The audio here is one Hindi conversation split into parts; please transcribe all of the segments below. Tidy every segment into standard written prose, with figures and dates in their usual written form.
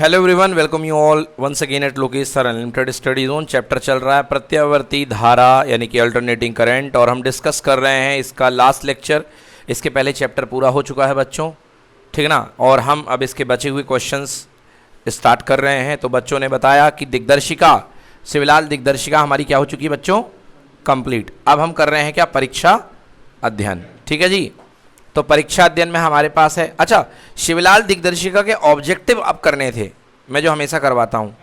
Hello everyone, welcome you all once again at Lokesh sir unlimited study zone. Chapter चल रहा है प्रत्यावर्ती धारा यानी कि अल्टरनेटिंग करंट, और हम डिस्कस कर रहे हैं इसका लास्ट लेक्चर। इसके पहले चैप्टर पूरा हो चुका है बच्चों, ठीक ना। और हम अब इसके बचे हुए क्वेश्चंस स्टार्ट कर रहे हैं। तो बच्चों ने बताया कि दिग्दर्शिका, शिवलाल दिग्दर्शिका हमारी क्या हो चुकी है बच्चों, कंप्लीट। अब हम कर रहे हैं क्या, परीक्षा अध्ययन, ठीक है जी। तो परीक्षा अध्ययन में हमारे पास है, अच्छा शिवलाल दिग्दर्शिका के ऑब्जेक्टिव अब करने थे, मैं जो हमेशा करवाता हूँ।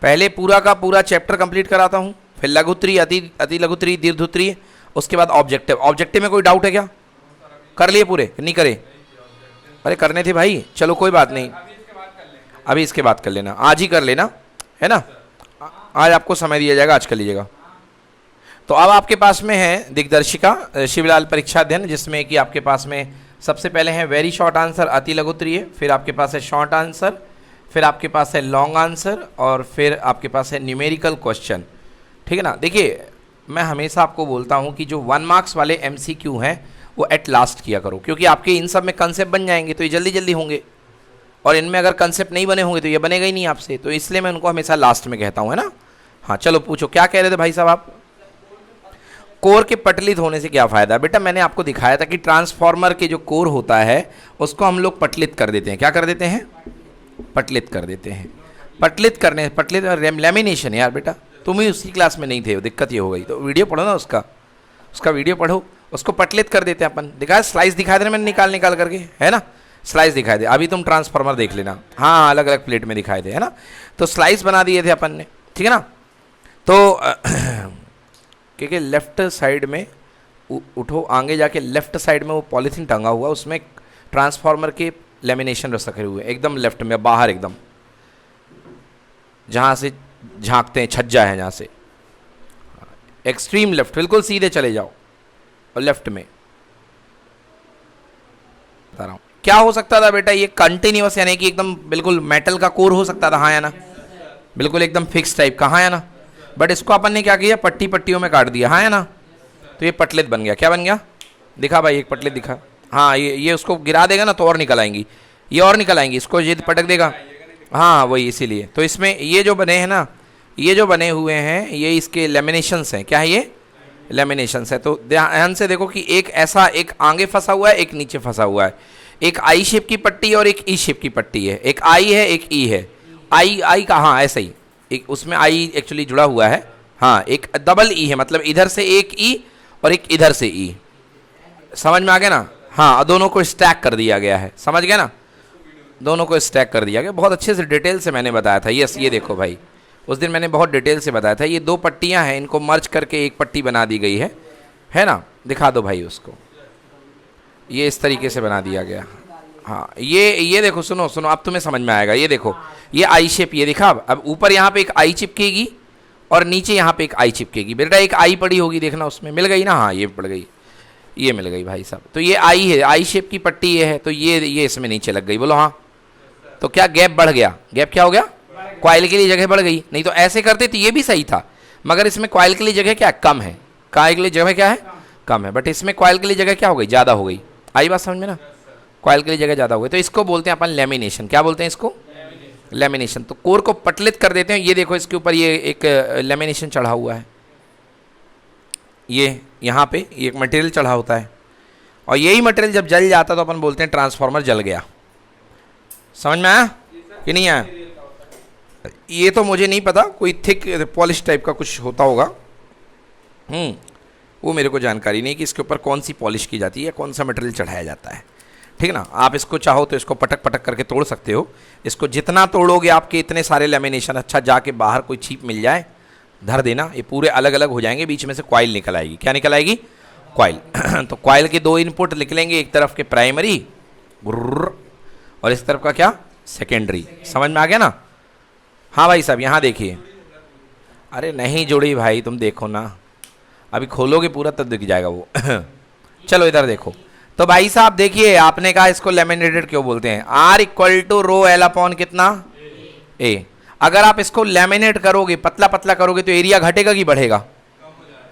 पहले पूरा का पूरा चैप्टर कंप्लीट कराता हूँ, फिर लघुत्री, अति लघुत्री, दीर्घुत्री, उसके बाद ऑब्जेक्टिव। ऑब्जेक्टिव में कोई डाउट है क्या? कर लिए पूरे, नहीं करे? अरे करने थे भाई, चलो कोई बात नहीं, अभी इसके बाद कर लेना, आज ही कर लेना, है ना। आज आपको समय दिया जाएगा, आज कर लीजिएगा। तो अब आपके पास में है दिग्दर्शिका शिवलाल परीक्षा अध्ययन, जिसमें कि आपके पास में सबसे पहले है वेरी शॉर्ट आंसर, अति लघुत्री है, फिर आपके पास है शॉर्ट आंसर, फिर आपके पास है लॉन्ग आंसर, और फिर आपके पास है न्यूमेरिकल क्वेश्चन, ठीक है ना। देखिए मैं हमेशा आपको बोलता हूँ कि जो 1 मार्क्स वाले MCQ हैं वो एट लास्ट किया करो, क्योंकि आपके इन सब में कंसेप्ट बन जाएंगे तो ये जल्दी जल्दी होंगे, और इनमें अगर कंसेप्ट नहीं बने होंगे तो ये बनेगा ही नहीं आपसे, तो इसलिए मैं उनको हमेशा लास्ट में कहता हूँ, है ना। हाँ चलो पूछो, क्या कह रहे थे भाई साहब आप? कोर के पटलित होने से क्या फ़ायदा? बेटा मैंने आपको दिखाया था कि ट्रांसफार्मर के जो कोर होता है उसको हम लोग पटलित कर देते हैं। क्या कर देते हैं? पटलित कर देते हैं। पटलित करने, पटलित लैमिनेशन, यार बेटा तुम ही उसी क्लास में नहीं थे, दिक्कत ये हो गई। तो वीडियो पढ़ो ना, उसका वीडियो पढ़ो, उसको पटलित कर देते हैं अपन। दिखाया, स्लाइस दिखाए थे ना मैंने, निकाल करके, है ना। स्लाइस दिखाए थे, अभी तुम ट्रांसफार्मर देख लेना, हाँ अलग अलग प्लेट में दिखाए थे, है ना। तो स्लाइस बना दिए थे अपन ने, ठीक है ना। तो क्योंकि लेफ्ट साइड में उठो, आगे जाके लेफ्ट साइड में वो पॉलीथीन टंगा हुआ, उसमें ट्रांसफार्मर के लेमिनेशन रखे हुए एकदम लेफ्ट में, बाहर एकदम जहाँ से झांकते हैं, छज्जा है जहाँ से, एक्सट्रीम लेफ्ट, बिल्कुल सीधे चले जाओ और लेफ्ट में बता रहा हूँ। क्या हो सकता था बेटा, ये कंटिन्यूअस यानी कि एकदम बिल्कुल मेटल का कोर हो सकता था, हाँ या ना, बिल्कुल एकदम फिक्स टाइप का, हाँ या ना। बट इसको अपन ने क्या किया, पट्टी पट्टियों में काट दिया, हाँ है ना। तो ये पटलित बन गया। क्या बन गया? दिखा भाई, एक पटलित दिखा, हाँ ये उसको गिरा देगा ना तो और निकल आएंगी, ये और निकल आएंगी, इसको ये पटक देगा, हाँ वही, इसीलिए। तो इसमें ये जो बने हैं ना, ये जो बने हुए हैं ये इसके लेमिनेशंस हैं। क्या है ये? लेमिनेशंस है। तो ध्यान से देखो कि एक ऐसा, एक आगे फंसा हुआ है, एक नीचे फंसा हुआ है, एक आई शेप की पट्टी और एक ई शेप की पट्टी है, एक आई है एक ई है। आई का, हाँ ऐसा ही, एक उसमें आई एक्चुअली जुड़ा हुआ है, हाँ एक डबल ई है, मतलब इधर से एक ई और एक इधर से ई, समझ में आ गया ना। हाँ दोनों को स्टैक कर दिया गया है, समझ गया ना, दोनों को स्टैक कर दिया गया। बहुत अच्छे से डिटेल से मैंने बताया था। यस ये देखो भाई, उस दिन मैंने बहुत डिटेल से बताया था। ये 2 पट्टियां हैं, इनको मर्ज करके एक पट्टी बना दी गई है ना। दिखा दो भाई उसको, ये इस तरीके से बना दिया गया। हाँ ये देखो, सुनो अब तुम्हें समझ में आएगा। ये देखो ये आई शेप, ये दिखा। अब ऊपर यहाँ पे एक आई चिपकेगी और नीचे यहाँ पे एक आई चिपकेगी। बेटा एक आई पड़ी होगी, देखना उसमें मिल गई ना, हाँ ये पड़ गई, ये मिल गई भाई साहब। तो ये आई है, आई शेप की पट्टी ये है, तो ये इसमें नीचे लग गई, बोलो हाँ। तो क्या गैप बढ़ गया? गैप क्या हो गया? कॉइल के लिए जगह बढ़ गई। नहीं तो ऐसे करते तो ये भी सही था, मगर इसमें कॉइल के लिए जगह क्या कम है, कॉइल के लिए जगह क्या है कम है, बट इसमें कॉइल के लिए जगह क्या हो गई, ज़्यादा हो गई। आई बात समझ में ना, कॉइल के लिए जगह ज़्यादा हो गई। तो इसको बोलते हैं अपन लेमिनेशन। क्या बोलते हैं इसको? लेमिनेशन। तो कोर को पटलित कर देते हैं। ये देखो इसके ऊपर ये एक लेमिनेशन चढ़ा हुआ है, ये यहाँ पे ये एक मटेरियल चढ़ा होता है, और यही मटेरियल जब जल जाता तो अपन बोलते हैं ट्रांसफार्मर जल गया। समझ में आया कि नहीं आया? ये तो मुझे नहीं पता, कोई थिक पॉलिश टाइप का कुछ होता होगा, वो मेरे को जानकारी नहीं कि इसके ऊपर कौन सी पॉलिश की जाती है, कौन सा मटेरियल चढ़ाया जाता है, ठीक है ना। आप इसको चाहो तो इसको पटक पटक करके तोड़ सकते हो। इसको जितना तोड़ोगे आपके इतने सारे लेमिनेशन, अच्छा जाके बाहर कोई छीप मिल जाए धर देना, ये पूरे अलग अलग हो जाएंगे, बीच में से कॉइल निकल आएगी। क्या निकल आएगी? कॉइल। तो कॉइल के 2 इनपुट निकलेंगे, एक तरफ के प्राइमरी और इस तरफ का क्या, सेकेंडरी। समझ में आ गया ना? हाँ भाई साहब यहाँ देखिए, अरे नहीं जुड़ी भाई, तुम देखो ना, अभी खोलोगे पूरा तब दिख जाएगा वो। चलो इधर देखो। तो भाई साहब देखिए, आपने कहा इसको लेमिनेटेड क्यों बोलते हैं? R = रो L अपॉन कितना, A। अगर आप इसको लेमिनेट करोगे, पतला पतला करोगे, तो एरिया घटेगा कि बढ़ेगा?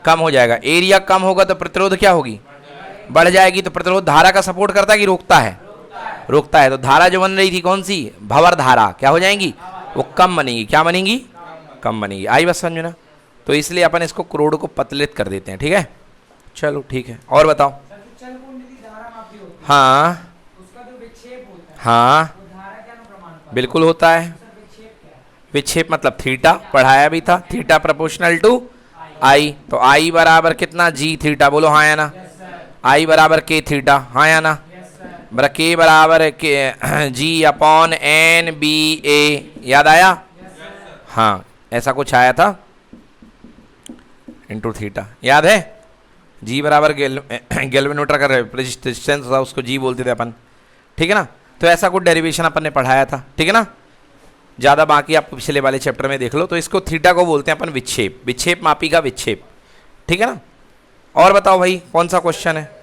कम हो जाएगा। एरिया कम होगा तो प्रतिरोध क्या होगी, बढ़ जाएगी। तो प्रतिरोध धारा का सपोर्ट करता है कि रोकता है? रोकता है। तो धारा जो बन रही थी कौन सी, भंवर धारा, क्या हो जाएंगी, वो कम बनेगी। क्या बनेगी, कम बनेगी। आई बस समझो ना। तो इसलिए अपन इसको क्रोड को पतलित कर देते हैं, ठीक है। चलो ठीक है, और बताओ। हाँ हाँ बिल्कुल होता है। विक्षेप मतलब थीटा, पढ़ाया भी था, थीटा प्रोपोर्शनल टू आई। तो आई बराबर कितना, जी थीटा, बोलो हाँ या ना। आई बराबर के थीटा, हाँ या ना। के बराबर के जी अपॉन एन बी ए, याद आया। हाँ ऐसा कुछ आया था, इंटू थीटा, याद है। जी बराबर गैल्वेनोमीटर का रेजिस्टेंस था, उसको जी बोलते थे अपन, ठीक है ना। तो ऐसा कुछ डेरिवेशन अपन ने पढ़ाया था, ठीक है ना। ज़्यादा बाकी आप पिछले वाले चैप्टर में देख लो। तो इसको थीटा को बोलते हैं अपन विक्षेप, विक्षेप मापी का विक्षेप, ठीक है ना। और बताओ भाई कौन सा क्वेश्चन है।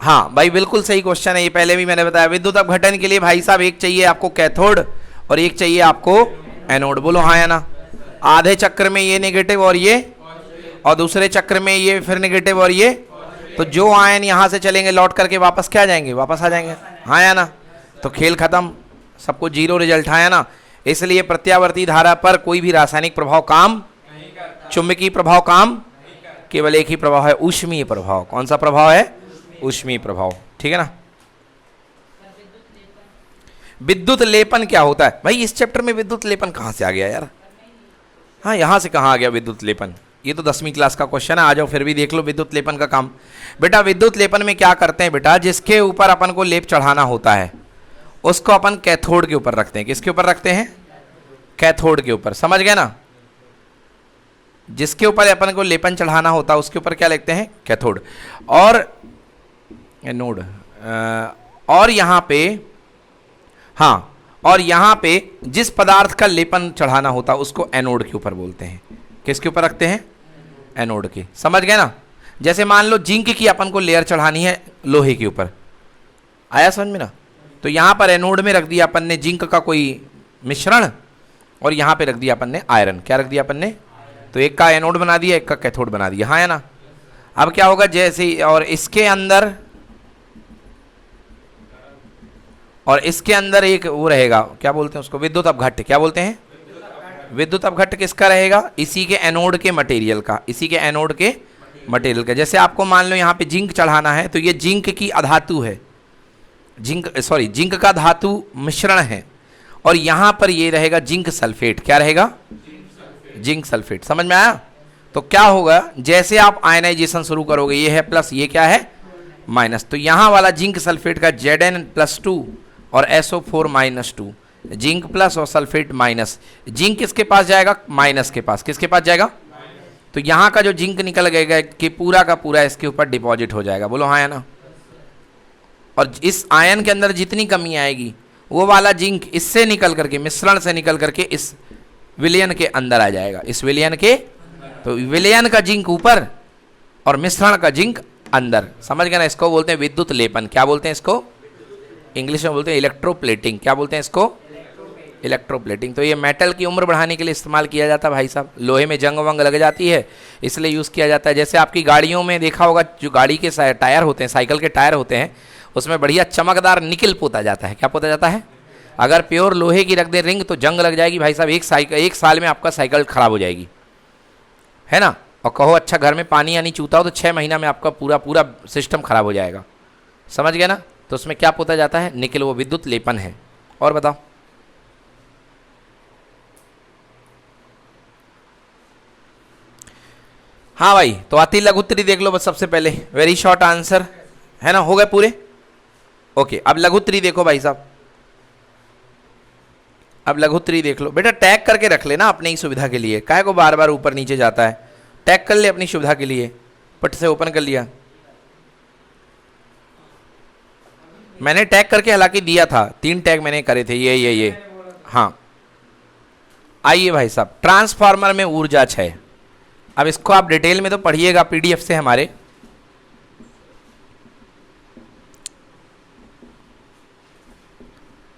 हाँ भाई बिल्कुल सही क्वेश्चन है, ये पहले भी मैंने बताया। विद्युत अपघटन के लिए भाई साहब एक चाहिए आपको कैथोड और एक चाहिए आपको एनोड, बोलो हाँ या ना। आधे चक्र में ये नेगेटिव और ये, और दूसरे चक्र में ये फिर नेगेटिव और ये। तो जो आयन यहाँ से चलेंगे लौट करके वापस क्या जाएंगे, वापस आ जाएंगे, हाँ या ना। तो खेल खत्म, सबको जीरो रिजल्ट, हाँ या ना। इसलिए प्रत्यावर्ती धारा पर कोई भी रासायनिक प्रभाव काम, चुंबकीय प्रभाव काम, केवल एक ही प्रभाव है, ऊष्मीय प्रभाव। कौन सा प्रभाव है, ऊष्मीय प्रभाव, ठीक है ना। विद्युत लेपन क्या होता है भाई, इस चैप्टर में विद्युत लेपन कहाँ से आ गया यार। हाँ यहाँ से कहाँ आ गया विद्युत लेपन, ये तो 10वीं क्लास का क्वेश्चन है। आ जाओ फिर भी देख लो विद्युत लेपन का काम। बेटा विद्युत लेपन में क्या करते हैं बेटा, जिसके ऊपर अपन को लेप चढ़ाना होता है उसको अपन कैथोड के ऊपर रखते हैं। किसके ऊपर रखते हैं, कैथोड के ऊपर, समझ गए ना। जिसके ऊपर अपन को लेपन चढ़ाना होता है उसके ऊपर क्या लिखते हैं, कैथोड और एनोड। और यहाँ पे, हाँ, और यहाँ पे जिस पदार्थ का लेपन चढ़ाना होता है उसको एनोड के ऊपर बोलते हैं। किसके ऊपर रखते हैं, एनोड के, समझ गए ना। जैसे मान लो जिंक की अपन को लेयर चढ़ानी है लोहे के ऊपर, आया समझ में ना। तो यहाँ पर एनोड में रख दिया अपन ने जिंक का कोई मिश्रण और यहाँ पे रख दिया अपन ने आयरन। क्या रख दिया अपन ने, तो एक का एनोड बना दिया, एक का कैथोड बना दिया, हाँ या ना। अब क्या होगा, जैसे और इसके अंदर और इसके अंदर एक वो रहेगा, क्या बोलते हैं उसको, विद्युत अपघट्ट। क्या बोलते हैं, विद्युत अपघट्ट किसका रहेगा, इसी के एनोड के मटेरियल का, इसी के एनोड के मटेरियल का। जैसे आपको मान लो यहाँ पे जिंक चढ़ाना है तो ये जिंक की अधातु है, जिंक का धातु मिश्रण है, और यहाँ पर ये रहेगा जिंक सल्फेट। क्या रहेगा, जिंक सल्फेट, समझ में आया। तो क्या होगा, जैसे आप आयनाइजेशन शुरू करोगे, ये है प्लस, ये क्या है माइनस, तो यहाँ वाला जिंक सल्फेट का Zn+2 और SO4 -2, जिंक प्लस और सल्फेट माइनस। जिंक किसके पास जाएगा, माइनस के पास। किसके पास जाएगा, तो यहाँ का जो जिंक निकल गएगा कि पूरा का पूरा इसके ऊपर डिपॉजिट हो जाएगा, बोलो हाँ या ना। और इस आयन के अंदर जितनी कमी आएगी वो वाला जिंक इससे निकल करके, मिश्रण से निकल करके इस विलयन के अंदर आ जाएगा, इस विलयन के। तो विलयन का जिंक ऊपर और मिश्रण का जिंक अंदर, समझ गए ना। इसको बोलते हैं विद्युत लेपन। क्या बोलते हैं इसको, इंग्लिश में बोलते हैं इलेक्ट्रोप्लेटिंग। क्या बोलते हैं इसको, इलेक्ट्रोप्लेटिंग। तो ये मेटल की उम्र बढ़ाने के लिए इस्तेमाल किया जाता है भाई साहब। लोहे में जंग वंग लग जाती है इसलिए यूज़ किया जाता है। जैसे आपकी गाड़ियों में देखा होगा, जो गाड़ी के टायर होते हैं, साइकिल के टायर होते हैं, उसमें बढ़िया चमकदार निकल पोता जाता है। क्या पोता जाता है, अगर प्योर लोहे की रख दे रिंग तो जंग लग जाएगी भाई साहब, एक साल में आपका साइकिल खराब हो जाएगी, है ना। और कहो अच्छा घर में पानी यानी चूता हो तो 6 महीना में आपका पूरा सिस्टम खराब हो जाएगा, समझ गए ना। तो उसमें क्या पोता जाता है, निकल, वो विद्युत लेपन है। और बताओ, हाँ भाई, तो अति लघुत्तरी देख लो बस सबसे पहले, वेरी शॉर्ट आंसर है ना, हो गए पूरे। ओके, अब लघुत्तरी देखो भाई साहब, अब लघुत्तरी देख लो बेटा। टैग करके रख लेना अपनी ही सुविधा के लिए, काहे को बार बार ऊपर नीचे जाता है, टैग कर ले अपनी सुविधा के लिए। पट से ओपन कर लिया, मैंने टैग करके हालांकि दिया था, 3 टैग मैंने करे थे, ये हाँ। आइए भाई साहब, ट्रांसफार्मर में ऊर्जा क्षय। अब इसको आप डिटेल में तो पढ़िएगा पीडीएफ से हमारे।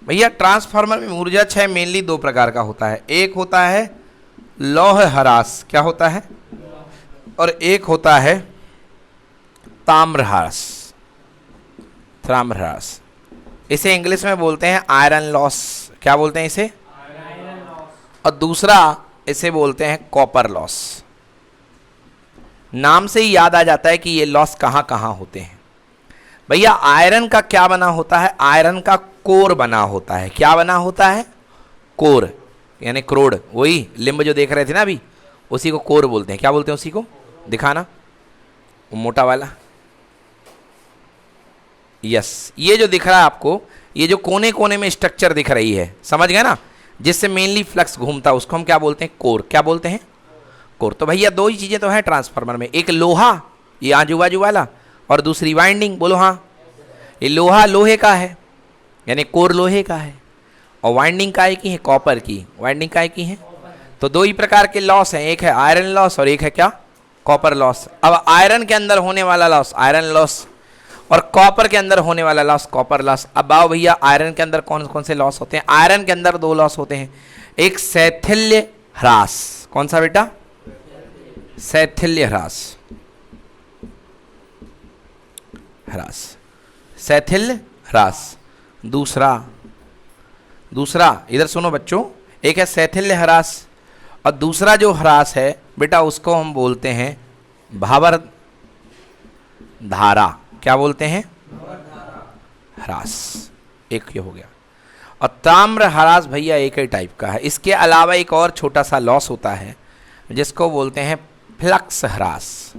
भैया ट्रांसफार्मर में ऊर्जा क्षय मेनली 2 प्रकार का होता है। एक होता है लौह ह्रास, क्या होता है, और एक होता है ताम्र ह्रास। ताम्र ह्रास। इसे इंग्लिश में बोलते हैं आयरन लॉस। क्या बोलते हैं इसे? और दूसरा इसे बोलते हैं कॉपर लॉस। नाम से ही याद आ जाता है कि ये लॉस कहां कहां होते हैं। भैया आयरन का क्या बना होता है? आयरन का कोर बना होता है। क्या बना होता है? कोर, यानी क्रोड, वही लिंब जो देख रहे थे ना अभी, उसी को कोर बोलते हैं। क्या बोलते हैं उसी को? दिखाना, वो मोटा वाला। यस, ये जो दिख रहा है आपको, ये जो कोने कोने में स्ट्रक्चर दिख रही है, समझ गए ना, जिससे मेनली फ्लक्स घूमता है, उसको हम क्या बोलते हैं? कोर। क्या बोलते हैं? कोर। तो भैया दो ही चीजें तो हैं ट्रांसफार्मर में, एक लोहा, ये आजू बाजू वाला, और दूसरी वाइंडिंग। बोलो हाँ। ये लोहा लोहे का है, यानी कोर लोहे का है, और वाइंडिंग काय की है? कॉपर की। वाइंडिंग काय की है? तो दो ही प्रकार के लॉस हैं, एक है आयरन लॉस और एक है क्या? Copper loss. अब आयरन के अंदर होने वाला लॉस आयरन लॉस, और कॉपर के अंदर होने वाला लॉस कॉपर लॉस। अब आओ भैया, आयरन के अंदर कौन कौन से लॉस होते हैं? आयरन के अंदर दो लॉस होते हैं, एक शैथिल्य ह्रास। कौन सा बेटा? शैथिल्य ह्रास। ह्रास, शैथिल्य ह्रास। दूसरा इधर सुनो बच्चों, एक है शैथिल्य ह्रास, और दूसरा जो ह्रास है बेटा उसको हम बोलते हैं भाबर धारा। क्या बोलते हैं? ह्रास। एक ये हो गया। और ताम्र ह्रास भैया एक ही टाइप का है। इसके अलावा एक और छोटा सा लॉस होता है जिसको बोलते हैं फ्लक्स ह्रास।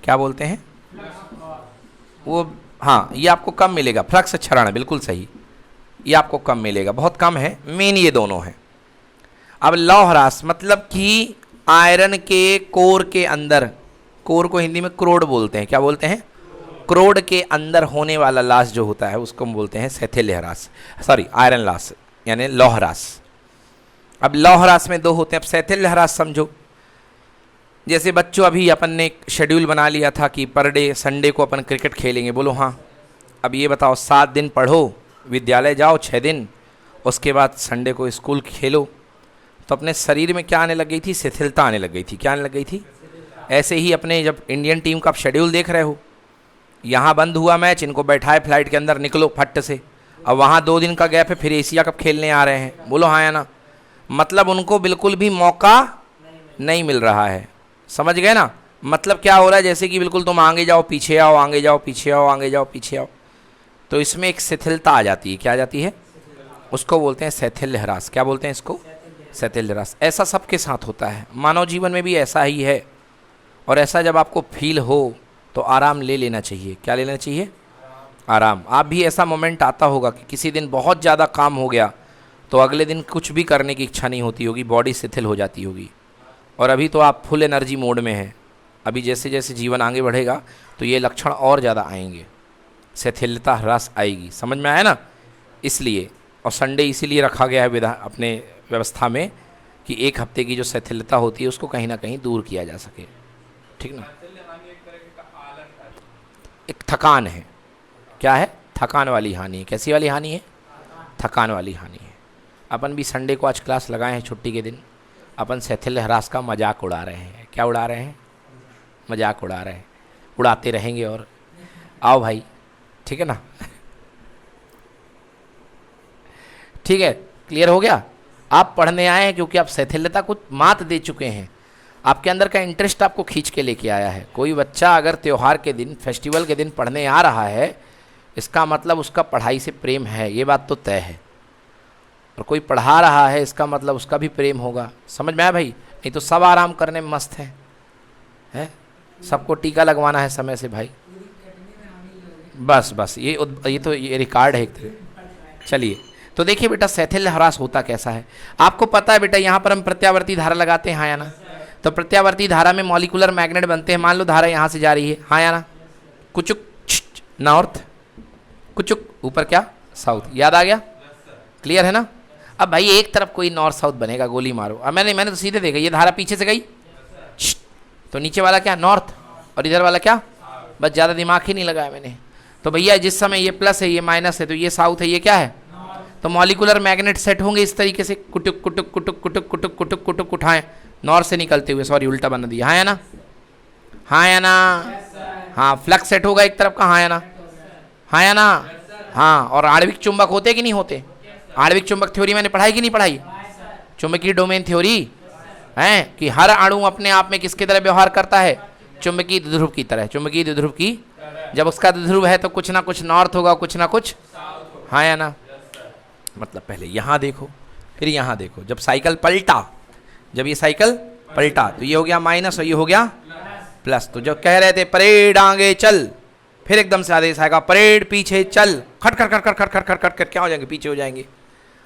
क्या बोलते हैं? वो हाँ, ये आपको कम मिलेगा। फ्लक्स क्षरण, बिल्कुल सही, ये आपको कम मिलेगा, बहुत कम है। मेन ये दोनों हैं। अब लौह ह्रास मतलब कि आयरन के कोर के अंदर, कोर को हिंदी में क्रोड बोलते हैं। क्या बोलते हैं? क्रोड के अंदर होने वाला लॉस जो होता है उसको हम बोलते हैं शैथिल्य ह्रास, सॉरी आयरन लॉस, यानी लौह ह्रास। अब लौह ह्रास में दो होते हैं। अब शैथिल्य ह्रास समझो, जैसे बच्चों अभी अपन ने शेड्यूल बना लिया था कि पर डे संडे को अपन क्रिकेट खेलेंगे। बोलो हाँ। अब ये बताओ, 7 दिन पढ़ो, विद्यालय जाओ 6 दिन, उसके बाद संडे को स्कूल खेलो, तो अपने शरीर में क्या आने लग गई थी? शिथिलता आने लग गई थी। क्या आने लग गई थी? ऐसे ही अपने जब इंडियन टीम का आप शेड्यूल देख रहे हो, यहाँ बंद हुआ मैच, इनको बैठाए फ्लाइट के अंदर, निकलो फट से, अब वहाँ 2 दिन का गैप है, फिर एशिया कप खेलने आ रहे हैं। बोलो हाँ या ना? मतलब उनको बिल्कुल भी मौका नहीं मिल रहा है। समझ गए ना? मतलब क्या हो रहा है? जैसे कि बिल्कुल तुम आगे जाओ पीछे आओ, आगे जाओ पीछे आओ, आगे जाओ पीछे आओ, तो इसमें एक शिथिलता आ जाती है। क्या आ जाती है? उसको बोलते हैं शैथिल्य ह्रास। क्या बोलते हैं इसको? शैथिल्य ह्रास। ऐसा सबके साथ होता है, मानव जीवन में भी ऐसा ही है। और ऐसा जब आपको फील हो तो आराम ले लेना चाहिए। क्या ले लेना चाहिए? आराम। आप भी ऐसा मोमेंट आता होगा कि किसी दिन बहुत ज़्यादा काम हो गया तो अगले दिन कुछ भी करने की इच्छा नहीं होती होगी, बॉडी शिथिल हो जाती होगी, और अभी तो आप फुल एनर्जी मोड में हैं। अभी जैसे जैसे जीवन आगे बढ़ेगा तो ये लक्षण और ज़्यादा आएंगे, शिथिलता ह्रास आएगी। समझ में आया ना? इसलिए, और संडे इसीलिए रखा गया है अपने व्यवस्था में कि 1 हफ्ते की जो शिथिलता होती है उसको कहीं ना कहीं दूर किया जा सके। ठीक ना? एक थकान है। क्या है? थकान वाली हानि है। कैसी वाली हानि है? थकान वाली हानि है। अपन भी संडे को आज क्लास लगाए हैं छुट्टी के दिन, अपन शैथिल्य ह्रास का मजाक उड़ा रहे हैं। क्या उड़ा रहे हैं? मजाक उड़ा रहे हैं, उड़ाते रहेंगे। और आओ भाई, ठीक है ना? ठीक है, क्लियर हो गया? आप पढ़ने आए हैं क्योंकि आप शैथिल्यता को मात दे चुके हैं, आपके अंदर का इंटरेस्ट आपको खींच के लेके आया है। कोई बच्चा अगर त्यौहार के दिन, फेस्टिवल के दिन पढ़ने आ रहा है, इसका मतलब उसका पढ़ाई से प्रेम है, ये बात तो तय है। और कोई पढ़ा रहा है, इसका मतलब उसका भी प्रेम होगा। समझ में आया भाई? नहीं तो सब आराम करने में मस्त है? सबको टीका लगवाना है समय से भाई। बस ये रिकॉर्ड है एक तरह। चलिए, तो देखिए बेटा शैथिल्य ह्रास होता कैसा है। आपको पता है बेटा, यहाँ पर हम प्रत्यावर्ती धारा लगाते हैं, हाँ या ना? तो प्रत्यावर्ती धारा में मॉलिक्यूलर मैग्नेट बनते हैं। मान लो धारा यहाँ से जा रही है, हाँ या ना? कुचुक नॉर्थ, कुचुक ऊपर क्या? साउथ। याद आ गया? क्लियर है ना? अब भाई एक तरफ कोई नॉर्थ साउथ बनेगा, गोली मारो। अब मैंने तो सीधे देखा, ये धारा पीछे से गई तो नीचे वाला क्या? नॉर्थ, और इधर वाला क्या? बस ज़्यादा दिमाग ही नहीं लगाया मैंने। तो भैया जिस समय ये प्लस है, ये माइनस है, तो ये साउथ है, ये क्या है? तो मॉलिक्यूलर मैग्नेट सेट होंगे इस तरीके से, कुटुक कुटुक कुटुक कुटुक कुटुक कुटुक कुटुक उठाएं, नॉर्थ से निकलते हुए, सॉरी उल्टा बना दिया। हाँ या ना? हाँ या ना? हाँ, फ्लक्स सेट होगा एक तरफ का, हाँ या ना? हाँ या ना? हाँ, और आणविक चुंबक होते कि नहीं होते? आणविक चुंबक थ्योरी मैंने पढ़ाई कि नहीं पढ़ाई? चुंबकीय डोमेन थ्योरी है कि हर अणु अपने आप में किसकी तरह व्यवहार करता है? चुंबकीय द्विध्रुव की तरह। चुंबकीय द्विध्रुव की, जब उसका द्विध्रुव है तो कुछ ना कुछ नॉर्थ होगा, कुछ ना कुछ, हाँ या ना? मतलब पहले यहाँ देखो, फिर यहाँ देखो, जब साइकिल पलटा, जब ये साइकिल पलटा तो ये हो गया माइनस और ये हो गया प्लस। तो जब कह रहे थे परेड आगे चल, फिर एकदम से आदेश आएगा परेड पीछे चल, खट खट खट खट खट खट खट खट खट क्या हो जाएंगे? पीछे हो जाएंगे,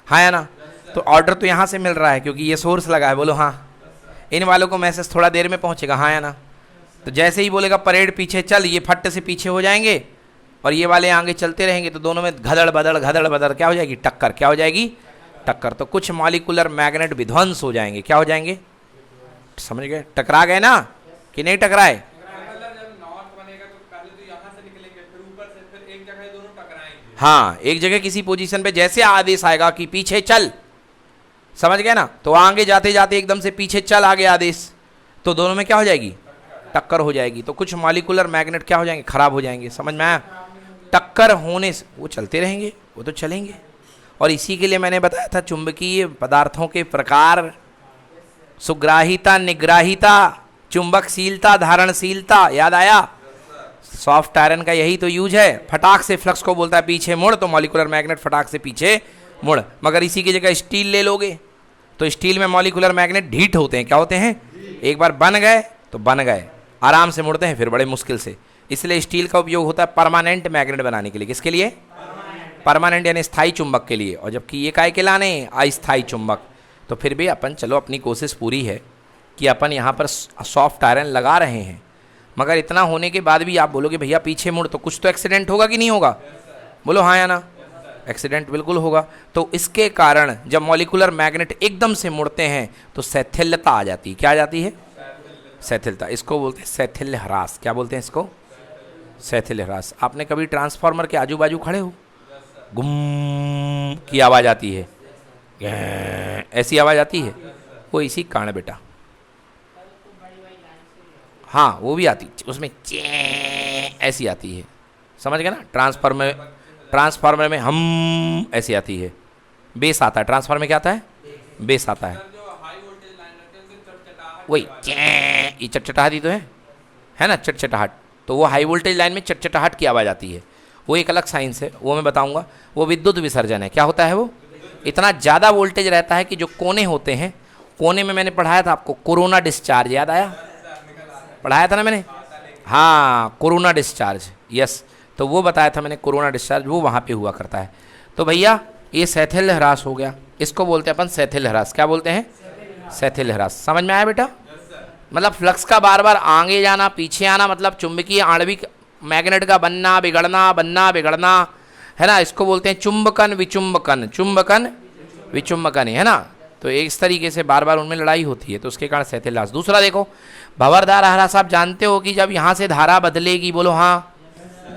हाँ या ना? तो ऑर्डर तो यहाँ से मिल रहा है क्योंकि ये सोर्स लगा है, बोलो हाँ। इन वालों को मैसेज थोड़ा देर में पहुँचेगा, हाँ या ना? तो जैसे ही बोलेगा परेड पीछे चल, ये फट से पीछे हो जाएंगे और ये वाले आगे चलते रहेंगे, तो दोनों में घदड़ बदड़ क्या हो जाएगी? टक्कर। क्या हो जाएगी? टक्कर। तो कुछ मॉलिक्यूलर मैग्नेट विध्वंस हो जाएंगे। क्या हो जाएंगे? समझ गए? टकरा गए ना कि नहीं टकराए? हाँ, एक जगह किसी पोजीशन पे जैसे आदेश आएगा कि पीछे चल, समझ गए ना? तो आगे जाते जाते एकदम से पीछे चल आगे आदेश, तो दोनों में क्या हो जाएगी? टक्कर हो जाएगी। तो कुछ मॉलिक्यूलर मैग्नेट क्या हो जाएंगे? खराब हो जाएंगे। समझ में आया? टक्कर होने से वो चलते रहेंगे, वो तो चलेंगे। और इसी के लिए मैंने बताया था चुंबकीय पदार्थों के प्रकार, सुग्राहिता, निग्राहिता, चुंबकशीलता, धारणशीलता। याद आया? सॉफ्ट आयरन का यही तो यूज है। फटाक से फ्लक्स को बोलता है पीछे मुड़, तो मॉलिक्यूलर मैग्नेट फटाक से पीछे मुड़। मगर इसी की जगह स्टील ले लोगे तो स्टील में मॉलिक्यूलर मैग्नेट ढीठ होते हैं। क्या होते हैं? एक बार बन गए तो बन गए, आराम से मुड़ते हैं फिर बड़े मुश्किल से। इसलिए स्टील का उपयोग होता है परमानेंट मैग्नेट बनाने के लिए। किसके लिए? परमानेंट यानी स्थायी चुंबक के लिए। और जबकि ये काय के लाने अस्थायी चुंबक। तो फिर भी अपन चलो, अपनी कोशिश पूरी है कि अपन यहाँ पर सॉफ्ट आयरन लगा रहे हैं, मगर इतना होने के बाद भी आप बोलोगे भैया पीछे मुड़, तो कुछ तो एक्सीडेंट होगा कि नहीं होगा? बोलो हाँ या ना? एक्सीडेंट बिल्कुल होगा। तो इसके कारण जब मॉलिक्यूलर मैग्नेट एकदम से मुड़ते हैं तो शैथिल्यता आ जाती है। क्या आ जाती है? शैथिलता। इसको बोलते हैं शैथिल्य ह्रास। क्या बोलते हैं इसको? शैथिल्य ह्रास। आपने कभी ट्रांसफार्मर के आजू बाजू खड़े हो, गुम की आवाज़ आती है, ऐसी आवाज़ आती है, वो इसी कारण बेटा। हाँ, वो भी आती, उसमें ऐसी आती है, समझ गए ना? ट्रांसफार्मर में हम ऐसी आती है, बेस आता है। ट्रांसफार्मर में क्या आता है? बेस आता है। वही ये चटचटाहट ही तो है ना? चटचटाहट। तो वो हाई वोल्टेज लाइन में चटचटाहट की आवाज़ आती है, वो एक अलग साइंस है, वो मैं बताऊंगा। वो विद्युत विसर्जन है। क्या होता है वो? इतना ज़्यादा वोल्टेज रहता है कि जो कोने होते हैं, कोने में मैंने पढ़ाया था आपको कोरोना डिस्चार्ज, याद आया? पढ़ाया था ना मैंने? हाँ, कोरोना डिस्चार्ज, यस। तो वो बताया था मैंने, कोरोना डिस्चार्ज वो वहाँ पे हुआ करता है। तो भैया ये शैथिल्य ह्रास हो गया, इसको बोलते हैं अपन शैथिल्य ह्रास। क्या बोलते हैं? शैथिल्य ह्रास। समझ में आया बेटा? मतलब फ्लक्स का बार बार आगे जाना पीछे आना, मतलब चुंबकीय आणविक मैग्नेट का बनना बिगड़ना है ना, इसको बोलते हैं चुंबकन विचुंबकन। चुंबकन विचुंबकन है ना? तो इस तरीके से बार बार उनमें लड़ाई होती है, तो उसके कारण शैथिल्य ह्रास। दूसरा देखो, भंवर धारा ह्रास। आप जानते हो कि जब यहाँ से धारा बदलेगी, बोलो हाँ,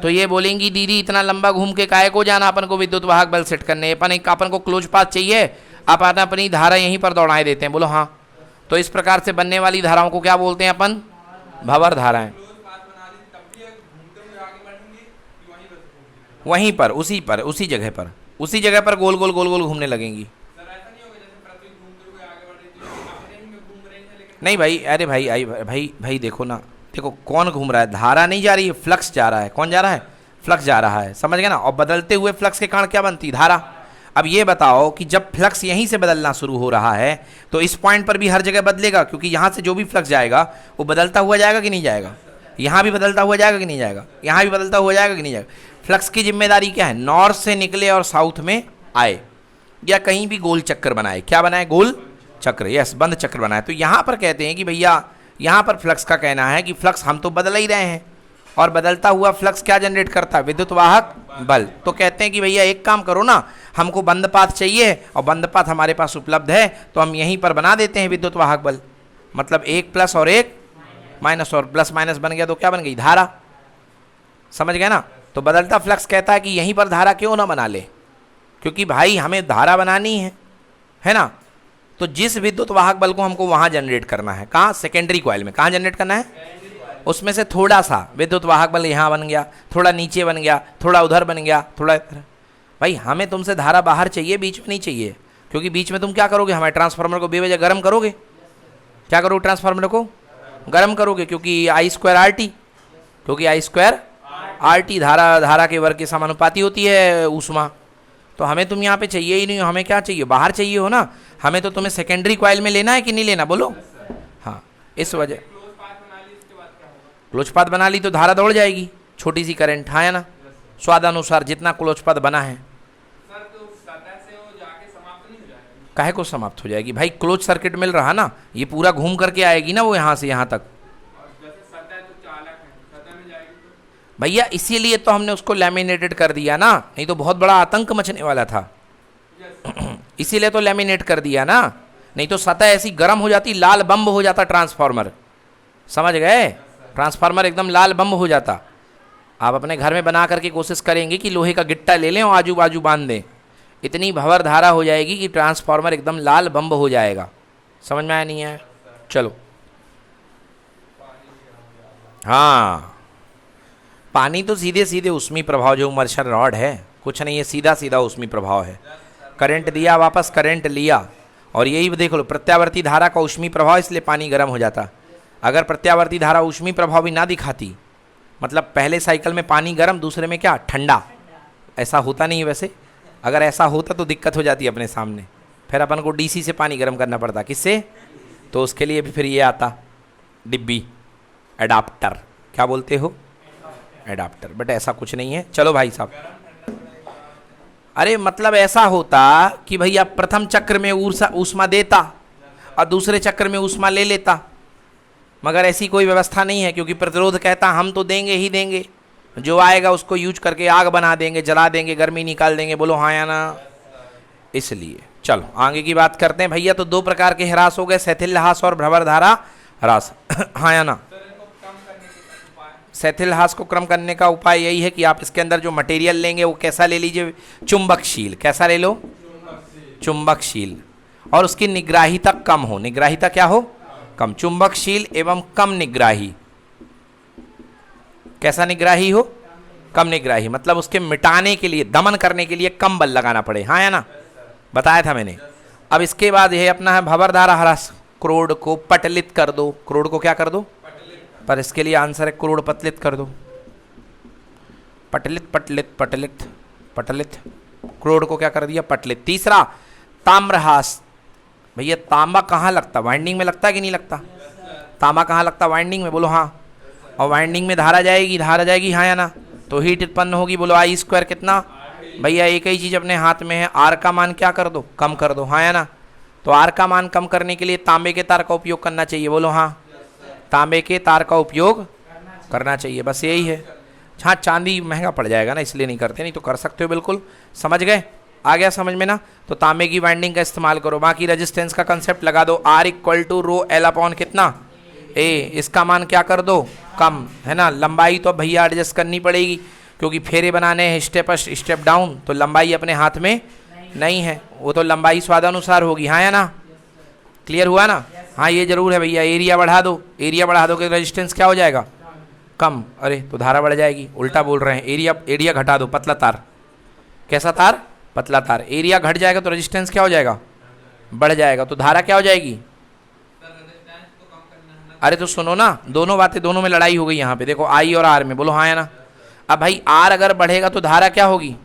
तो ये बोलेंगी दीदी इतना लंबा घूम के काहे को जाना, अपन को विद्युत वाहक बल सेट करने, अपन को क्लोज पाथ चाहिए, आप अपनी धारा यहीं पर दौड़ाए देते हैं। बोलो हाँ। तो इस प्रकार से बनने वाली धाराओं को क्या बोलते हैं अपन? भंवर धाराएं। वहीं पर उसी जगह पर गोल गोल घूमने लगेंगी। नहीं भाई, अरे भाई देखो ना, देखो कौन घूम रहा है? धारा नहीं जा रही है, फ्लक्स जा रहा है। कौन जा रहा है? फ्लक्स जा रहा है, समझ गए ना? और बदलते हुए फ्लक्स के कारण क्या बनती? धारा। अब ये बताओ कि जब फ्लक्स यहीं से बदलना शुरू हो रहा है तो इस पॉइंट पर भी हर जगह बदलेगा, क्योंकि यहाँ से जो भी फ्लक्स जाएगा वो बदलता हुआ जाएगा कि नहीं जाएगा? यहाँ भी बदलता हुआ जाएगा कि नहीं जाएगा? यहाँ भी बदलता हुआ जाएगा कि नहीं जाएगा? फ्लक्स की जिम्मेदारी क्या है? नॉर्थ से निकले और साउथ में आए, या कहीं भी गोल चक्कर बनाए। क्या बनाए? गोल चक्र, यस, बंद चक्र बनाए। तो यहाँ पर कहते हैं कि भैया यहाँ पर फ्लक्स का कहना है कि फ्लक्स हम तो बदल ही रहे हैं, और बदलता हुआ फ्लक्स क्या जनरेट करता है? विद्युत वाहक बल। तो कहते हैं कि भैया एक काम करो ना, हमको बंद पाथ चाहिए और बंद पाथ हमारे पास उपलब्ध है, तो हम यहीं पर बना देते हैं विद्युत वाहक बल। मतलब एक प्लस और एक माइनस, और प्लस माइनस बन गया तो क्या बन गई? धारा। समझ गए ना? तो बदलता फ्लक्स कहता है कि यहीं पर धारा क्यों ना बना ले, क्योंकि भाई हमें धारा बनानी है ना? तो जिस विद्युत वाहक बल को हमको वहाँ जनरेट करना है, कहाँ? सेकेंडरी कॉइल में। कहाँ जनरेट करना है? उसमें से थोड़ा सा विद्युत वाहक बल यहाँ बन गया, थोड़ा नीचे बन गया, थोड़ा उधर बन गया, थोड़ा इधर। भाई हमें तुमसे धारा बाहर चाहिए, बीच में नहीं चाहिए, क्योंकि बीच में तुम क्या करोगे, हमारे ट्रांसफार्मर को बेवजह गर्म करोगे। क्या करोगे, ट्रांसफार्मर को गर्म करोगे, क्योंकि आई स्क्वायर आर टी, क्योंकि आई स्क्वायर आर टी धारा के वर्ग के समानुपाती होती है ऊष्मा। तो हमें तुम यहाँ पे चाहिए ही नहीं, हमें क्या चाहिए, बाहर चाहिए हो ना। हमें तो तुम्हें सेकेंडरी कॉइल में लेना है कि नहीं लेना, बोलो। हाँ, इस वजह क्लोज पाथ बना ली तो धारा दौड़ जाएगी, छोटी सी करंट, हाँ है ना, स्वादानुसार जितना क्लोज पाथ बना है। काहे को समाप्त हो जाएगी भाई, क्लोज सर्किट मिल रहा ना, ये पूरा घूम करके आएगी ना वो यहाँ से यहाँ तक। भैया इसीलिए तो हमने उसको लैमिनेटेड कर दिया ना, नहीं तो बहुत बड़ा आतंक मचने वाला था। इसीलिए तो लैमिनेट कर दिया ना, नहीं तो सतह ऐसी गर्म हो जाती, लाल बम्ब हो जाता ट्रांसफार्मर, समझ गए, ट्रांसफार्मर एकदम लाल बम्ब हो जाता। आप अपने घर में बना करके कोशिश करेंगे कि लोहे का गिट्टा ले लें और आजू बाजू बांध दें, इतनी भंवर धारा हो जाएगी कि ट्रांसफार्मर एकदम लाल बम्ब हो जाएगा। समझ में आया नहीं है, चलो। हाँ, पानी तो सीधे सीधे ऊष्मी प्रभाव, जो मर्शर रॉड है कुछ नहीं है, सीधा सीधा ऊष्मी प्रभाव है। करंट दिया, वापस करंट लिया, और यही देख लो प्रत्यावर्ती धारा का ऊष्मी प्रभाव, इसलिए पानी गर्म हो जाता। अगर प्रत्यावर्ती धारा ऊष्मी प्रभाव भी ना दिखाती, मतलब पहले साइकिल में पानी गर्म, दूसरे में क्या ठंडा, ऐसा होता नहीं है वैसे। अगर ऐसा होता तो दिक्कत हो जाती अपने सामने, फिर अपन को डीसी से पानी गर्म करना पड़ता। किससे, तो उसके लिए भी फिर ये आता डिब्बी, एडाप्टर, क्या बोलते हो, एडाप्टर। बट ऐसा कुछ नहीं है। चलो भाई साहब, अरे मतलब ऐसा होता कि भैया प्रथम चक्र में ऊष्मा देता और दूसरे चक्र में ऊष्मा ले लेता, मगर ऐसी कोई व्यवस्था नहीं है, क्योंकि प्रतिरोध कहता हम तो देंगे ही देंगे, जो आएगा उसको यूज करके आग बना देंगे, जला देंगे, गर्मी निकाल देंगे, बोलो हाँ या ना। इसलिए चलो आगे की बात करते हैं भैया। तो दो प्रकार के ह्रास हो गए, शैथिल ह्रास और भ्रमर धारा ह्रास। हाँ या ना। शैथिल ह्रास को कम करने का उपाय यही है कि आप इसके अंदर जो मटेरियल लेंगे वो कैसा ले लीजिए, चुंबकशील। कैसा ले लो, चुंबकशील, और उसकी निग्राहिता कम हो। निग्राहिता क्या हो, कम। चुंबकशील एवं कम निग्राही। कैसा निग्राही हो, कम निग्राही, मतलब उसके मिटाने के लिए, दमन करने के लिए कम बल लगाना पड़े। हाँ या ना, बताया था मैंने। अब इसके बाद यह अपना है भंवर धारा ह्रास। क्रोड को पटलित कर दो। क्रोड को क्या कर दो, पर इसके लिए आंसर है क्रोड पतलित कर दो। पटलित पटलित पटलित पटलित, क्रोड को क्या कर दिया, पटलित। तीसरा ताम्रहास। भैया तांबा कहाँ लगता, वाइंडिंग में लगता है कि नहीं लगता, तांबा कहाँ लगता, वाइंडिंग में, बोलो हाँ। और वाइंडिंग में धारा जाएगी, धारा जाएगी, हाँ या ना, तो हीट उत्पन्न होगी, बोलो आई स्क्वायर कितना। भैया एक ही चीज़ अपने हाथ में है, आर का मान क्या कर दो, कम कर दो, हाँ या ना। तो आर का मान कम करने के लिए तांबे के तार का उपयोग करना चाहिए, बोलो हाँ। तांबे के तार का उपयोग करना चाहिए, बस यही है। हाँ, चांदी महंगा पड़ जाएगा ना, इसलिए नहीं करते, नहीं तो कर सकते हो बिल्कुल। समझ गए, आ गया समझ में ना। तो तांबे की वाइंडिंग का इस्तेमाल करो। बाकी रेजिस्टेंस का कंसेप्ट लगा दो, R equal to rho L upon कितना, ए। इसका मान क्या कर दो, कम, है ना। लंबाई तो भैया एडजस्ट करनी पड़ेगी, क्योंकि फेरे बनाने हैं स्टेप अप स्टेप डाउन, तो लंबाई अपने हाथ में नहीं है, वो तो लंबाई स्वादानुसार होगी, हाँ या ना। क्लियर हुआ ना। हाँ ये जरूर है भैया, एरिया बढ़ा दो, एरिया बढ़ा दो कि रेजिस्टेंस क्या हो जाएगा, कम। अरे तो धारा बढ़ जाएगी, उल्टा बोल रहे हैं। एरिया घटा दो, पतला तार। कैसा तार, पतला तार। एरिया घट जाएगा तो रेजिस्टेंस क्या हो जाएगा, बढ़ जाएगा, तो धारा क्या हो जाएगी। अरे तो सुनो ना, दोनों बातें, दोनों में लड़ाई हो गई यहाँ पे, देखो आई और आर में, बोलो हाँ या ना। अब भाई आर अगर बढ़ेगा तो धारा क्या होगी,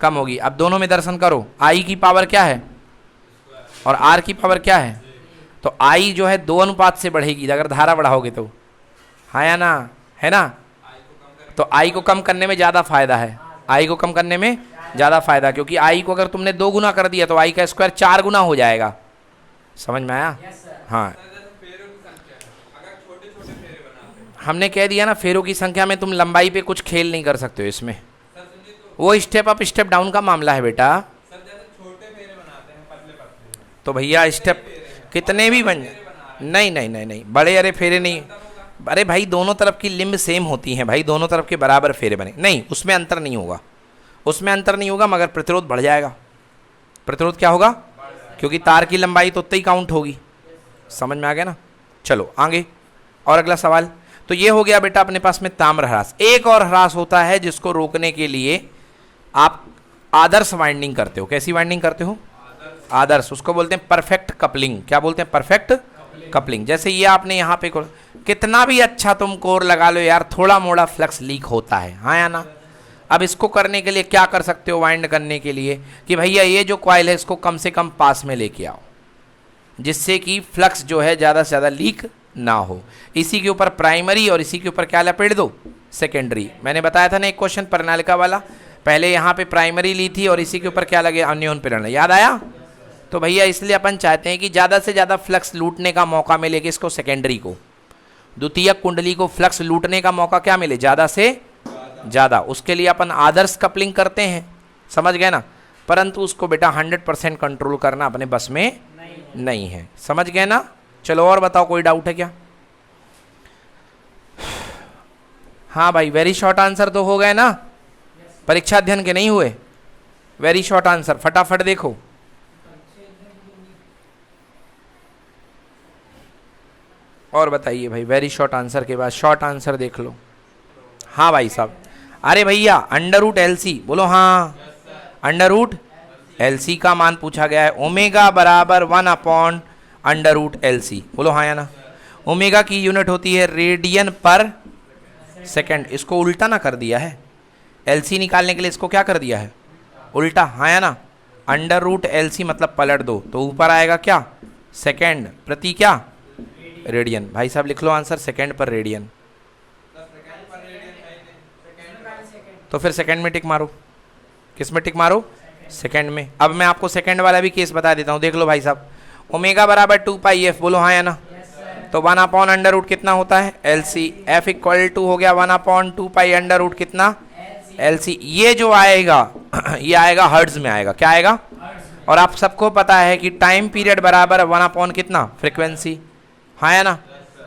कम होगी। अब दोनों में दर्शन करो, आई की पावर क्या है और आर की पावर क्या है, तो आई जो है 2 अनुपात से बढ़ेगी अगर धारा बढ़ाओगे तो, हाँ या ना, है ना। तो आई को कम करने में ज़्यादा फायदा है, आई को कम करने में ज़्यादा फायदा, क्योंकि आई को अगर तुमने 2 गुना कर दिया तो आई का स्क्वायर 4 गुना हो जाएगा। समझ में आया। हाँ, हमने कह दिया ना, फेरों की संख्या में तुम लंबाई पे कुछ खेल नहीं कर सकते हो इसमें, वो स्टेप अप स्टेप डाउन का मामला है बेटा। तो भैया स्टेप कितने भी बन, नहीं नहीं नहीं नहीं, बड़े अरे फेरे नहीं। अरे भाई दोनों तरफ की लिंब सेम होती हैं भाई, दोनों तरफ के बराबर फेरे बने, नहीं उसमें अंतर नहीं होगा, उसमें अंतर नहीं होगा, मगर प्रतिरोध बढ़ जाएगा। प्रतिरोध क्या होगा, क्योंकि तार की लंबाई तो उतनी ही काउंट होगी। समझ में आ गया ना। चलो आगे, और अगला सवाल। तो ये हो गया बेटा अपने पास में ताम्र ह्रास। एक और ह्रास होता है जिसको रोकने के लिए आप आदर्श वाइंडिंग करते हो। कैसी वाइंडिंग करते हो? आदर्श। उसको बोलते हैं परफेक्ट कपलिंग। क्या बोलते हैं? Perfect coupling. जैसे ये आपने यहाँ पे कितना भी अच्छा तुम कोर लगा लो यार, थोड़ा मोड़ा फ्लक्स लीक होता है, हाँ या ना? अब इसको करने के लिए क्या कर सकते हो वाइंड करने के लिए कि भैया ये जो कॉइल है इसको कम से कम पास में लेके आओ, जिससे कि फ्लक्स जो है ज़्यादा से ज़्यादा लीक ना हो। इसी के ऊपर प्राइमरी और इसी के ऊपर क्या लपेट दो? सेकेंडरी। मैंने बताया था ना एक क्वेश्चन प्रणालिका वाला, पहले यहाँ पे प्राइमरी ली थी और इसी के ऊपर क्या लगे? अन्योन प्रेरण। याद आया? तो भैया इसलिए अपन चाहते हैं कि ज़्यादा से ज़्यादा फ्लक्स लूटने का मौका मिले किसको? सेकेंडरी को। द्वितीयक कुंडली को फ्लक्स लूटने का मौका क्या मिले? ज़्यादा से ज़्यादा। उसके लिए अपन आदर्श कपलिंग करते हैं, समझ गए ना? परंतु उसको बेटा 100% कंट्रोल करना अपने बस में नहीं है, समझ गए ना? चलो और बताओ, कोई डाउट है क्या? हाँ भाई, वेरी शॉर्ट आंसर तो हो गए ना? परीक्षा अध्ययन के नहीं हुए? वेरी शॉर्ट आंसर फटाफट देखो। और बताइए भाई, वेरी शॉर्ट आंसर के बाद शॉर्ट आंसर देख लो। हाँ भाई साहब, अरे भैया अंडर रूट LC बोलो। हाँ, अंडर रूट LC का मान पूछा गया है। ओमेगा बराबर 1/√LC बोलो हाँ या ना? ओमेगा की यूनिट होती है रेडियन पर सेकंड। इसको उल्टा ना कर दिया है, LC निकालने के लिए इसको क्या कर दिया है? उल्टा, हाँ या ना? अंडर रूट LC मतलब पलट दो, तो ऊपर आएगा क्या? सेकंड प्रति क्या? रेडियन। भाई साहब लिख लो आंसर, सेकंड पर रेडियन। तो फिर सेकंड में टिक मारो। किस में टिक मारो? सेकंड में। अब मैं आपको सेकंड वाला भी केस बता देता हूँ, देख लो भाई साहब। ओमेगा बराबर 2πf बोलो हाँ या ना? तो 1/√, कितना होता है? LC। F इक्वल टू हो गया 1/2π कितना? LC। ये जो आएगा ये आएगा हर्ट्ज में आएगा। क्या आएगा? और आप सबको पता है कि टाइम पीरियड बराबर 1/ कितना? फ्रिक्वेंसी, हाँ या ना?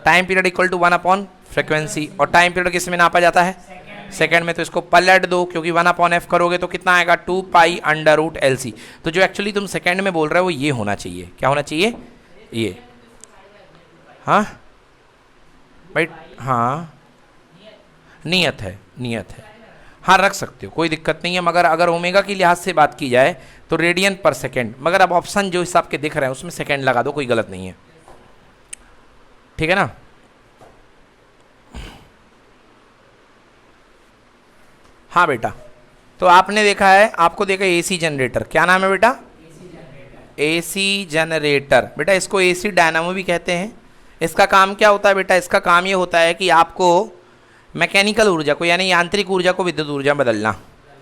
Time period equal to 1/ frequency. और टाइम पीरियड किस में नापा जाता है? सेकंड में। तो इसको पलट दो, क्योंकि 1/f करोगे तो कितना आएगा? 2π√LC। तो जो एक्चुअली तुम सेकंड में बोल रहे हो वो ये होना चाहिए। क्या होना चाहिए? ये। हाँ भाई, हाँ नियत है, नियत है। हाँ रख सकते हो, कोई दिक्कत नहीं है। मगर अगर ओमेगा की लिहाज से बात की जाए तो रेडियन पर सेकेंड। मगर अब ऑप्शन जो हिसाब के दिख रहे हैं उसमें सेकेंड लगा दो, कोई गलत नहीं है, ठीक है ना? हाँ बेटा, तो आपने देखा है, आपको देखा AC जनरेटर। क्या नाम है बेटा? AC generator. बेटा इसको AC डायनामो भी कहते हैं। इसका काम क्या होता है बेटा? इसका काम ये होता है कि आपको मैकेनिकल ऊर्जा को यानी यांत्रिक ऊर्जा को विद्युत ऊर्जा बदलना।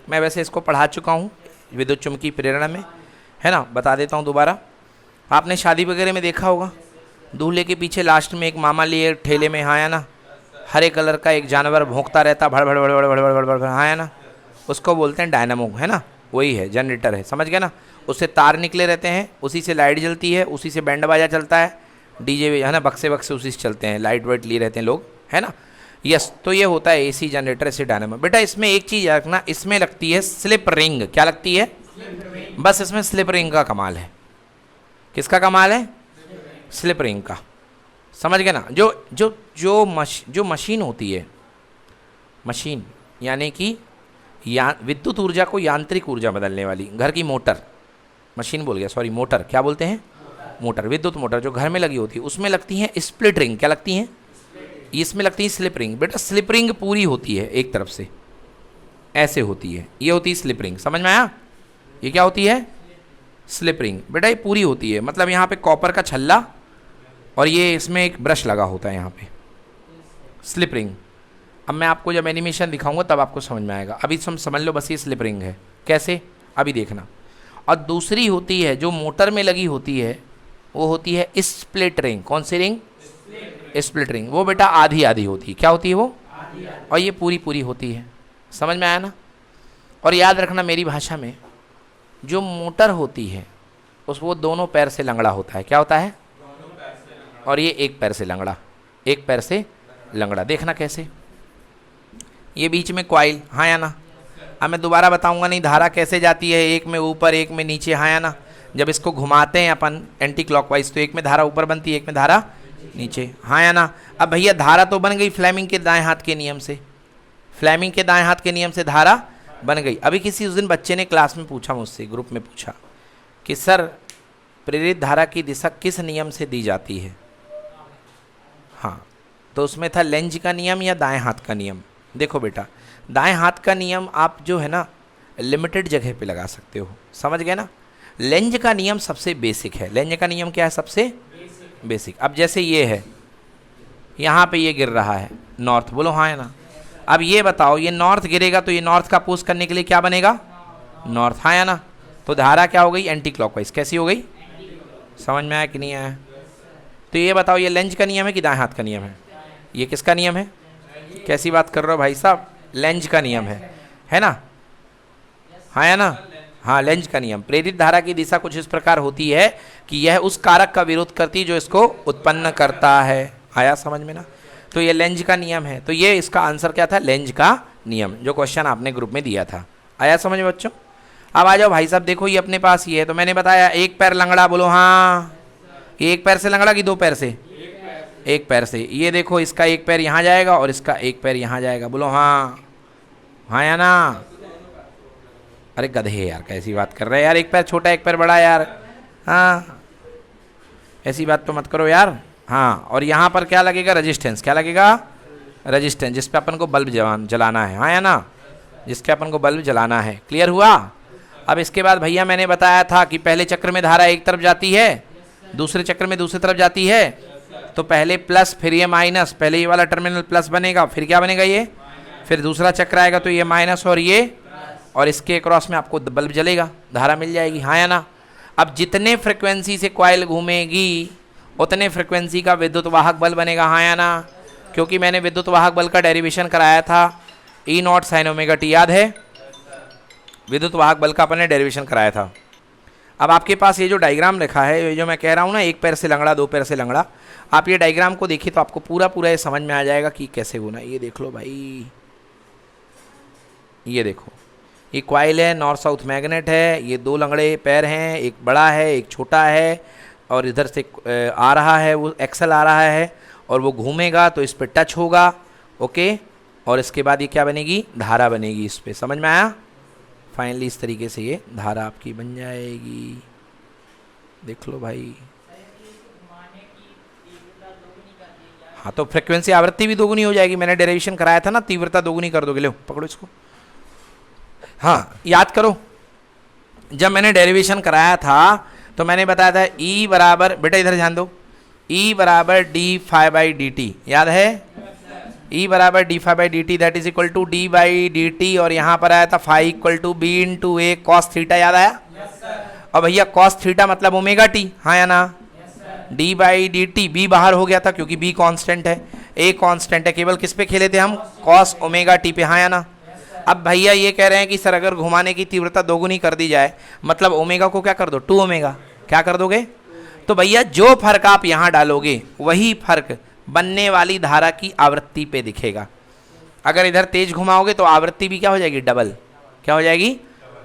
मैं वैसे इसको पढ़ा चुका हूँ विद्युत चुम्बकीय प्रेरण में, है ना? बता देता हूँ दोबारा। आपने शादी वगैरह में देखा होगा, दूल्हे के पीछे लास्ट में एक मामा लिए ठेले में, हाँ या ना? हरे कलर का एक जानवर भौंकता रहता, भड़ भड़ भड़ भड़ भड़ भड़ भड़ भड़, हाँ या ना? उसको बोलते हैं डायनामो, है ना? वही है, जनरेटर है, समझ गए ना? उससे तार निकले रहते हैं, उसी से लाइट जलती है, उसी से बैंड बाजा चलता है, DJ है ना, बक्से बक्से उसी से चलते हैं, लाइट वाइट लिए रहते हैं लोग, है ना? यस, तो ये होता है AC जनरेटर, ऐसे डायनामो। बेटा इसमें एक चीज़ रखना, इसमें लगती है स्लिप रिंग। क्या लगती है? बस इसमें स्लिप रिंग का कमाल है। किसका कमाल है? स्लिप रिंग का, समझ गए ना? जो मशीन होती है, मशीन यानी कि विद्युत ऊर्जा को यांत्रिक ऊर्जा बदलने वाली, घर की मोटर, मशीन बोल गया सॉरी, मोटर, क्या बोलते हैं? मोटर, विद्युत मोटर जो घर में लगी होती है, उसमें लगती है स्प्लिट रिंग। क्या लगती हैं? इसमें लगती है स्लिप रिंग। बेटा स्लिप रिंग पूरी होती है एक तरफ से, ऐसे होती है, ये होती है स्लिप रिंग। समझ में आया? ये क्या होती है? Slip ring. बेटा ये पूरी होती है, मतलब यहाँ पे कॉपर का छल्ला और ये इसमें एक ब्रश लगा होता है यहाँ पे, स्लिप रिंग। अब मैं आपको जब एनिमेशन दिखाऊंगा तब आपको समझ में आएगा, अभी समझ लो बस ये स्लिप रिंग है। कैसे? अभी देखना। और दूसरी होती है जो मोटर में लगी होती है, वो होती है स्प्लिट रिंग। कौन सी रिंग? Split ring. वो बेटा आधी आधी होती है। क्या होती है वो? और ये पूरी पूरी होती है। समझ में आया ना? और याद रखना मेरी भाषा में, जो मोटर होती है वो दोनों पैर से लंगड़ा होता है। क्या होता है? और ये एक पैर से लंगड़ा, एक पैर से लंगड़ा। देखना कैसे? ये बीच में कॉइल, हाँ या ना? अब मैं दोबारा बताऊंगा नहीं, धारा कैसे जाती है, एक में ऊपर एक में नीचे, हाँ या ना? जब इसको घुमाते हैं अपन एंटी क्लॉकवाइज तो एक में धारा ऊपर बनती है, एक में धारा नीचे, हाँ या ना। अब भैया धारा तो बन गई फ्लेमिंग के दाएं हाथ के नियम से, फ्लेमिंग के दाएं हाथ के नियम से धारा बन गई। अभी किसी उस दिन बच्चे ने क्लास में पूछा मुझसे, ग्रुप में पूछा कि सर प्रेरित धारा की दिशा किस नियम से दी जाती है। हाँ, तो उसमें था लेंज का नियम या दाएं हाथ का नियम। देखो बेटा, दाएं हाथ का नियम आप जो है ना लिमिटेड जगह पे लगा सकते हो, समझ गए ना। लेंज का नियम सबसे बेसिक है। लेंज का नियम क्या है? सबसे बेसिक। अब जैसे ये है, यहाँ पे ये गिर रहा है नॉर्थ, बोलो हाँ है ना। अब ये बताओ, ये नॉर्थ गिरेगा तो ये नॉर्थ का अपोज करने के लिए क्या बनेगा? नॉर्थ, हाँ या ना। तो धारा क्या हो गई? Anti clockwise. कैसी हो गई? समझ में आया कि नहीं आया? तो ये बताओ, ये लेंज का नियम है कि दाएं हाथ का नियम है? ये किसका नियम है? कैसी बात कर रहे हो भाई साहब? लेंज का नियम है ना, हाँ या ना। हाँ, लेंज का नियम। प्रेरित धारा की दिशा कुछ इस प्रकार होती है कि यह उस कारक का विरोध करती जो इसको उत्पन्न करता है। आया समझ में ना? तो ये लेंज का नियम है। तो ये इसका आंसर क्या था? लेंज का नियम, जो क्वेश्चन आपने ग्रुप में दिया था। आया समझ में बच्चों? अब आ जाओ भाई साहब, देखो ये अपने पास ये है, तो मैंने बताया एक पैर लंगड़ा, बोलो हाँ। ये एक पैर से लंगड़ा कि दो पैर से? एक पैर से। ये देखो, इसका एक पैर यहाँ जाएगा और इसका एक पैर यहाँ जाएगा, बोलो हाँ, हाँ या ना। अरे गधे यार, कैसी बात कर रहे हैं यार? एक पैर छोटा एक पैर बड़ा यार, हाँ ऐसी बात तो मत करो यार। हाँ, और यहाँ पर क्या लगेगा? रजिस्टेंस। क्या लगेगा? रजिस्टेंस, जिस पे अपन को बल्ब जलाना है, हाँ या ना, जिसके अपन को बल्ब जलाना है। क्लियर हुआ? अब इसके बाद भैया मैंने बताया था कि पहले चक्र में धारा एक तरफ जाती है, दूसरे चक्र में दूसरी तरफ जाती है। तो पहले प्लस, फिर ये माइनस। पहले ये वाला टर्मिनल प्लस बनेगा, फिर क्या बनेगा? ये। फिर दूसरा चक्र आएगा तो ये माइनस और ये, और इसके क्रॉस में आपको बल्ब जलेगा, धारा मिल जाएगी, हाँ या ना। अब जितने फ्रिक्वेंसी से कॉइल घूमेगी उतने फ्रिक्वेंसी का विद्युत वाहक बल बनेगा, हाँ या ना। क्योंकि मैंने विद्युत वाहक बल का डेरिवेशन कराया था, ई नॉट साइन ओमेगा टी, याद है? विद्युत वाहक बल का अपन ने डेरिवेशन कराया था। अब आपके पास ये जो डायग्राम लिखा है, ये जो मैं कह रहा हूँ ना, एक पैर से लंगड़ा दो पैर से लंगड़ा, आप ये डायग्राम को देखिए तो आपको पूरा पूरा ये समझ में आ जाएगा कि कैसे होना। ये देख लो भाई, ये देखो, ये कॉइल है, नॉर्थ साउथ मैग्नेट है, ये दो लंगड़े पैर हैं, एक बड़ा है एक छोटा है, और इधर से आ रहा है वो एक्सल आ रहा है, और वो घूमेगा तो इस पे टच होगा, ओके। और इसके बाद ये क्या बनेगी? धारा बनेगी इस पे। समझ में आया? फाइनली इस तरीके से ये धारा आपकी बन जाएगी। देख लो भाई, हाँ तो फ्रिक्वेंसी आवृत्ति भी दोगुनी हो जाएगी। मैंने डेरिवेशन कराया था ना, तीव्रता दोगुनी कर दोगे। लो पकड़ो इसको, हाँ याद करो, जब मैंने डेरिवेशन कराया था तो मैंने बताया था E बराबर, बेटा इधर ध्यान दो, E बराबर D phi by D T, याद है? E बराबर D phi by D T that is equal to D by D T, और यहाँ पर आया था phi equal to be in to A cos theta, याद आया? और भैया कॉस थीटा मतलब ओमेगा टी, हाँ या ना। D by D T, B बाहर हो गया था क्योंकि बी कांस्टेंट है, ए कांस्टेंट है, केवल किस पे खेले थे हम? कॉस ओमेगा टी पे, हाँ या ना। अब भैया ये कह रहे हैं कि सर अगर घुमाने की तीव्रता दोगुनी कर दी जाए, मतलब ओमेगा को क्या कर दो? 2 ओमेगा। क्या कर दोगे? तो भैया जो फर्क आप यहाँ डालोगे वही फर्क बनने वाली धारा की आवृत्ति पे दिखेगा। अगर इधर तेज घुमाओगे तो आवृत्ति भी क्या हो जाएगी? डबल। क्या हो जाएगी?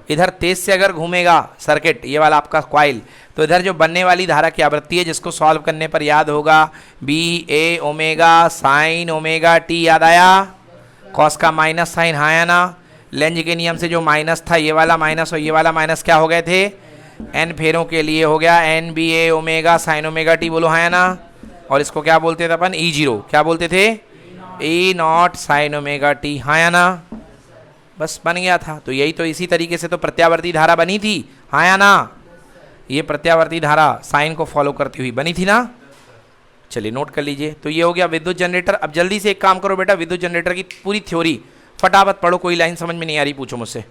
इधर तेज से अगर घूमेगा सर्किट, ये वाला आपका कॉइल, तो इधर जो बनने वाली धारा की आवृत्ति है, जिसको सॉल्व करने पर याद होगा, बी ए ओमेगा साइन ओमेगा टी, याद आया? कॉस का माइनस साइन, हाँ या ना। लेंज के नियम से जो माइनस था, ये वाला माइनस और ये वाला माइनस क्या हो गए थे? एन फेरों के लिए हो गया एन बी ए ओमेगा साइन ओमेगा टी, बोलो हाँ या ना। और इसको क्या बोलते थे अपन? E zero. क्या बोलते थे? ई नॉट साइन ओमेगा टी, हाँ या ना। बस बन गया था। तो यही तो, इसी तरीके से तो प्रत्यावर्ती धारा बनी थी, हाँ या ना। ये प्रत्यावर्ती धारा साइन को फॉलो करती हुई बनी थी ना। चलिए नोट कर लीजिए। तो ये हो गया विद्युत जनरेटर। अब जल्दी से एक काम करो बेटा, विद्युत जनरेटर की पूरी थ्योरी फटाफट पढ़ो, कोई लाइन समझ में नहीं आ रही पूछो मुझसे।